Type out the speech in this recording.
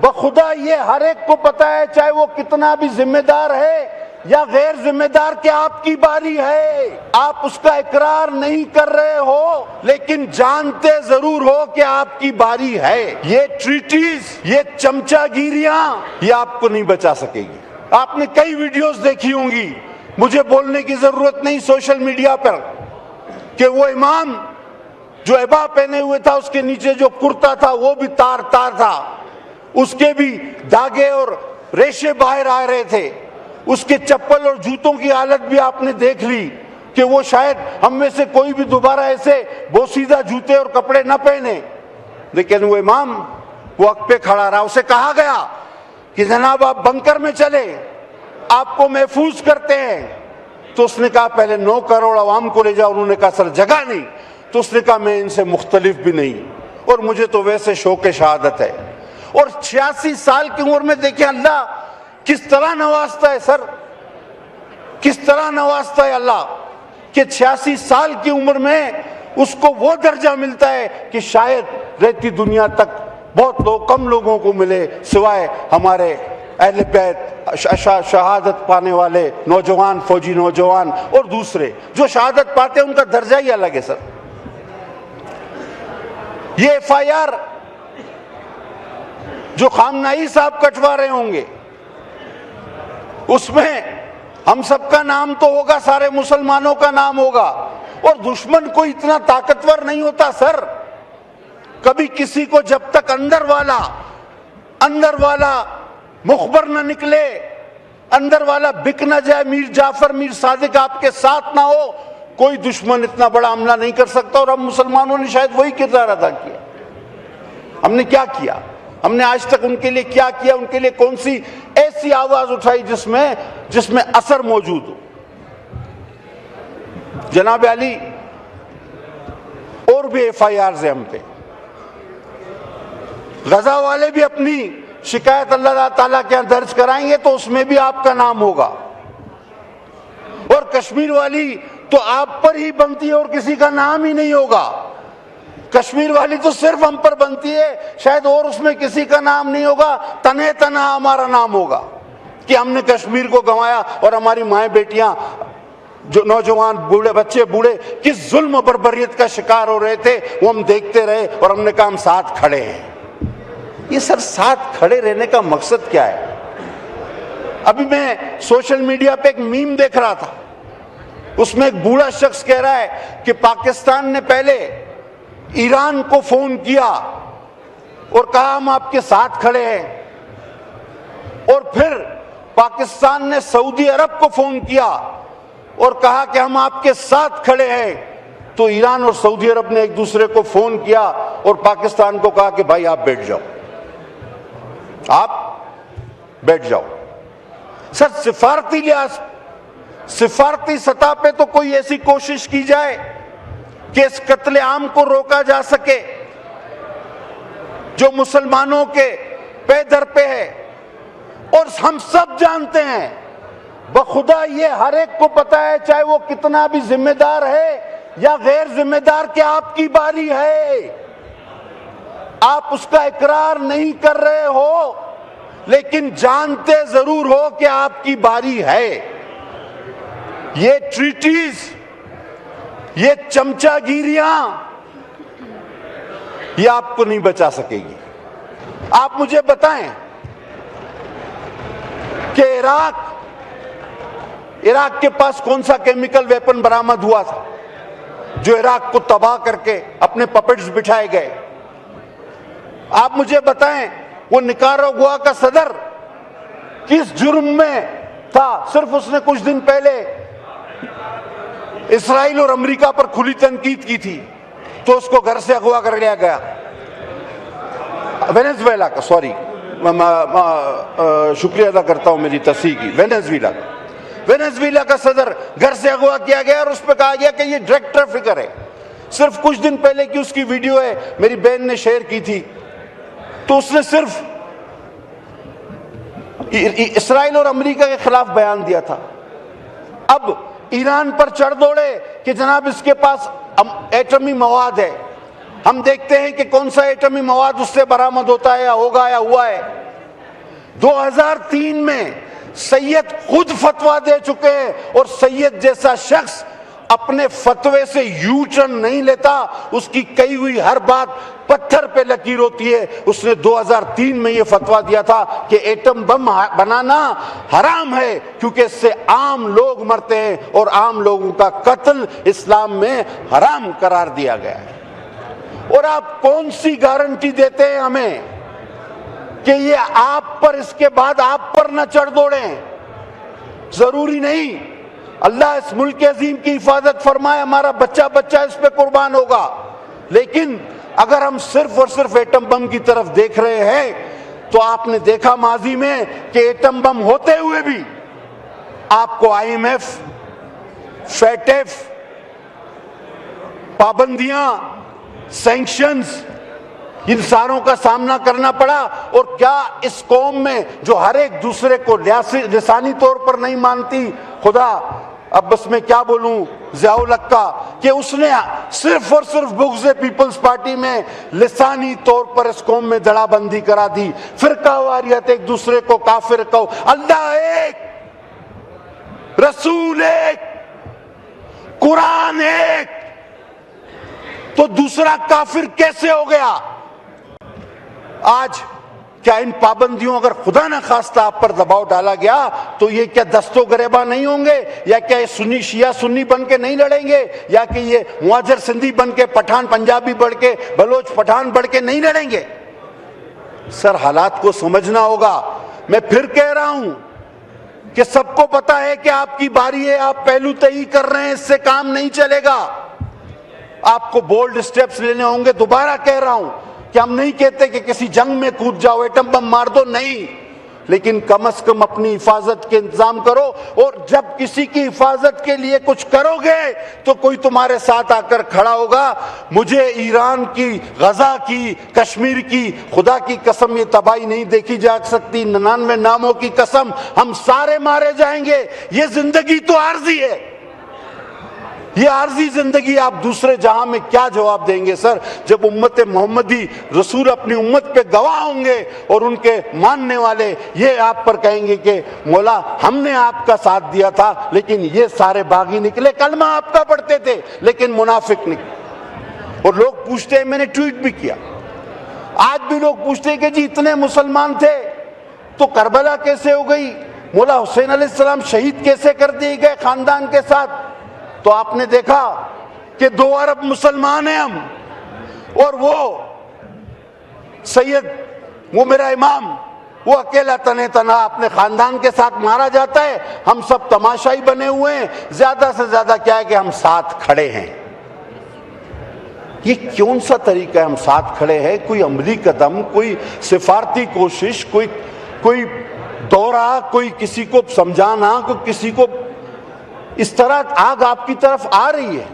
بخدا یہ ہر ایک کو پتا ہے، چاہے وہ کتنا بھی ذمہ دار ہے یا غیر ذمہ دار، کہ آپ کی باری ہے۔ آپ اس کا اقرار نہیں کر رہے ہو لیکن جانتے ضرور ہو کہ آپ کی باری ہے۔ یہ ٹریٹیز، یہ چمچا گیریاں، یہ آپ کو نہیں بچا سکے گی۔ آپ نے کئی ویڈیوز دیکھی ہوں گی، مجھے بولنے کی ضرورت نہیں سوشل میڈیا پر، کہ وہ امام جو عبا پہنے ہوئے تھا، اس کے نیچے جو کرتا تھا وہ بھی تار تار تھا، اس کے بھی دھاگے اور ریشے باہر آ رہے تھے، اس کے چپل اور جوتوں کی حالت بھی آپ نے دیکھ لی کہ وہ شاید ہم میں سے کوئی بھی دوبارہ ایسے بوسیدہ جوتے اور کپڑے نہ پہنے، لیکن وہ امام وہ حق پہ کھڑا رہا۔ اسے کہا گیا کہ جناب آپ بنکر میں چلے، آپ کو محفوظ کرتے ہیں، تو اس نے کہا پہلے 9 کروڑ عوام کو لے جاؤ۔ انہوں نے کہا سر جگہ نہیں، تو اس نے کہا میں ان سے مختلف بھی نہیں، اور مجھے تو ویسے شوق شہادت ہے۔ اور 86 سال کی عمر میں دیکھیں اللہ کس طرح نوازتا ہے، سر کس طرح نوازتا ہے اللہ، کہ 86 سال کی عمر میں اس کو وہ درجہ ملتا ہے کہ شاید رہتی دنیا تک بہت کم لوگوں کو ملے، سوائے ہمارے اہل بیت، شہادت پانے والے نوجوان، فوجی نوجوان اور دوسرے جو شہادت پاتے ہیں، ان کا درجہ ہی الگ ہے۔ سر یہ FIR جو خامنائی صاحب کٹوا رہے ہوں گے، اس میں ہم سب کا نام تو ہوگا، سارے مسلمانوں کا نام ہوگا، اور دشمن کوئی اتنا طاقتور نہیں ہوتا سر، کبھی کسی کو جب تک اندر والا مخبر نہ نکلے، اندر والا بک نہ جائے، میر جعفر میر صادق آپ کے ساتھ نہ ہو، کوئی دشمن اتنا بڑا حملہ نہیں کر سکتا۔ اور ہم مسلمانوں نے شاید وہی کردار ادا کیا۔ ہم نے کیا کیا؟ ہم نے آج تک ان کے لیے کیا کیا؟ ان کے لیے کون سی ایسی آواز اٹھائی جس میں اثر موجود ہو؟ جناب علی، اور بھی FIRs ہیں ہم پہ، غزہ والے بھی اپنی شکایت اللہ تعالیٰ کے یہاں درج کرائیں گے تو اس میں بھی آپ کا نام ہوگا، اور کشمیر والی تو آپ پر ہی بنتی ہے اور کسی کا نام ہی نہیں ہوگا۔ کشمیر والی تو صرف ہم پر بنتی ہے، شاید اور اس میں کسی کا نام نہیں ہوگا، تنہے تنہا ہمارا نام ہوگا کہ ہم نے کشمیر کو گنوایا، اور ہماری مائیں بیٹیاں، جو نوجوان بوڑھے بچے بوڑھے کس ظلم و بربریت کا شکار ہو رہے تھے، وہ ہم دیکھتے رہے، اور ہم نے کہا ہم ساتھ کھڑے ہیں۔ یہ سر ساتھ کھڑے رہنے کا مقصد کیا ہے؟ ابھی میں سوشل میڈیا پہ ایک میم دیکھ رہا تھا، اس میں ایک بوڑھا شخص کہہ رہا ہے کہ پاکستان نے پہلے ایران کو فون کیا اور کہا ہم آپ کے ساتھ کھڑے ہیں، اور پھر پاکستان نے سعودی عرب کو فون کیا اور کہا کہ ہم آپ کے ساتھ کھڑے ہیں، تو ایران اور سعودی عرب نے ایک دوسرے کو فون کیا اور پاکستان کو کہا کہ بھائی آپ بیٹھ جاؤ، آپ بیٹھ جاؤ۔ سر سفارتی سطح پہ تو کوئی ایسی کوشش کی جائے کہ اس قتل عام کو روکا جا سکے جو مسلمانوں کے پے در پہ ہے، اور ہم سب جانتے ہیں، بخدا یہ ہر ایک کو پتا ہے، چاہے وہ کتنا بھی ذمہ دار ہے یا غیر ذمہ دار، کہ آپ کی باری ہے۔ آپ اس کا اقرار نہیں کر رہے ہو لیکن جانتے ضرور ہو کہ آپ کی باری ہے۔ یہ ٹریٹیز، یہ چمچا گیریاں، یہ آپ کو نہیں بچا سکے گی۔ آپ مجھے بتائیں کہ عراق کے پاس کون سا کیمیکل ویپن برآمد ہوا تھا جو عراق کو تباہ کر کے اپنے پپٹس بٹھائے گئے؟ آپ مجھے بتائیں وہ نکاراگوا کا صدر کس جرم میں تھا؟ صرف اس نے کچھ دن پہلے اسرائیل اور امریکہ پر کھلی تنقید کی تھی تو اس کو گھر سے اغوا کر لیا گیا۔ وینزویلا کا، سوری، شکریہ ادا کرتا ہوں میری تصحیح کی، وینزویلا کا صدر گھر سے اغوا کیا گیا اور اس پہ کہا گیا کہ یہ ڈرگ ٹریفکر ہے۔ صرف کچھ دن پہلے کی اس کی ویڈیو ہے، میری بہن نے شیئر کی تھی، تو اس نے صرف اسرائیل اور امریکہ کے خلاف بیان دیا تھا۔ اب ایران پر چڑھ دوڑے کہ جناب اس کے پاس ایٹمی مواد ہے، ہم دیکھتے ہیں کہ کون سا ایٹمی مواد اس سے برآمد ہوتا ہے یا ہوگا یا ہوا ہے۔ 2003 میں سید خود فتویٰ دے چکے ہیں، اور سید جیسا شخص اپنے فتوے سے یو ٹرن نہیں لیتا، اس کی کہی ہوئی ہر بات پتھر پہ لکیر ہوتی ہے۔ اس نے 2003 میں یہ فتویٰ دیا تھا کہ ایٹم بم بنانا حرام ہے، کیونکہ اس سے عام لوگ مرتے ہیں، اور عام لوگوں کا قتل اسلام میں حرام قرار دیا گیا ہے۔ اور آپ کون سی گارنٹی دیتے ہیں ہمیں کہ یہ آپ پر، اس کے بعد آپ پر نہ چڑھ دوڑیں؟ ضروری نہیں۔ اللہ اس ملک عظیم کی حفاظت فرمائے، ہمارا بچہ بچہ اس پہ قربان ہوگا، لیکن اگر ہم صرف اور صرف ایٹم بم کی طرف دیکھ رہے ہیں تو آپ نے دیکھا ماضی میں کہ ایٹم بم ہوتے ہوئے بھی آپ کو IMF، FATF، پابندیاں، سینکشنز، ان ساروں کا سامنا کرنا پڑا۔ اور کیا اس قوم میں جو ہر ایک دوسرے کو لسانی طور پر نہیں مانتی، خدا اب بس میں کیا بولوں ضیاء الحق کا، کہ اس نے صرف اور صرف بغض پیپلز پارٹی میں لسانی طور پر اس قوم میں دڑا بندی کرا دی، فرقہ واریت، ایک دوسرے کو کافر کہو۔ اللہ ایک، رسول ایک، قرآن ایک، تو دوسرا کافر کیسے ہو گیا؟ آج کیا ان پابندیوں اگر خدا نہ خواستہ آپ پر دباؤ ڈالا گیا تو یہ کیا دست و گریباں نہیں ہوں گے؟ یا کیا یہ سنی شیعہ سنی بن کے نہیں لڑیں گے؟ یا کہ یہ مہاجر سندھی بن کے پٹھان پنجابی بڑھ کے بلوچ پٹھان بڑھ کے نہیں لڑیں گے؟ سر حالات کو سمجھنا ہوگا۔ میں پھر کہہ رہا ہوں کہ سب کو پتا ہے کہ آپ کی باری ہے، آپ پہلو طئی کر رہے ہیں، اس سے کام نہیں چلے گا، آپ کو بولڈ سٹیپس لینے ہوں گے۔ دوبارہ کہہ رہا ہوں کہ ہم نہیں کہتے کہ کسی جنگ میں کود جاؤ، ایٹم بم مار دو، نہیں، لیکن کم از کم اپنی حفاظت کے انتظام کرو، اور جب کسی کی حفاظت کے لیے کچھ کرو گے تو کوئی تمہارے ساتھ آ کر کھڑا ہوگا۔ مجھے ایران کی، غزہ کی، کشمیر کی خدا کی قسم یہ تباہی نہیں دیکھی جا سکتی، 99 ناموں کی قسم، ہم سارے مارے جائیں گے۔ یہ زندگی تو عارضی ہے، یہ عارضی زندگی، آپ دوسرے جہاں میں کیا جواب دیں گے سر؟ جب امت محمدی رسول اپنی امت پہ گواہ ہوں گے اور ان کے ماننے والے یہ آپ پر کہیں گے کہ مولا ہم نے آپ کا ساتھ دیا تھا لیکن یہ سارے باغی نکلے، کلمہ آپ کا پڑھتے تھے لیکن منافق نکلے۔ اور لوگ پوچھتے ہیں، میں نے ٹویٹ بھی کیا، آج بھی لوگ پوچھتے ہیں کہ جی اتنے مسلمان تھے تو کربلا کیسے ہو گئی؟ مولا حسین علیہ السلام شہید کیسے کر دیے گئے خاندان کے ساتھ؟ تو آپ نے دیکھا کہ 2 ارب مسلمان ہیں ہم، اور وہ سید، وہ میرا امام، وہ اکیلا تنہ تنہا اپنے خاندان کے ساتھ مارا جاتا ہے، ہم سب تماشائی بنے ہوئے ہیں، زیادہ سے زیادہ کیا ہے کہ ہم ساتھ کھڑے ہیں۔ یہ کون سا طریقہ ہے ہم ساتھ کھڑے ہیں؟ کوئی عملی قدم، کوئی سفارتی کوشش، کوئی دورہ، کوئی کسی کو سمجھانا، کوئی کسی کو، اس طرح آگ آپ کی طرف آ رہی ہے۔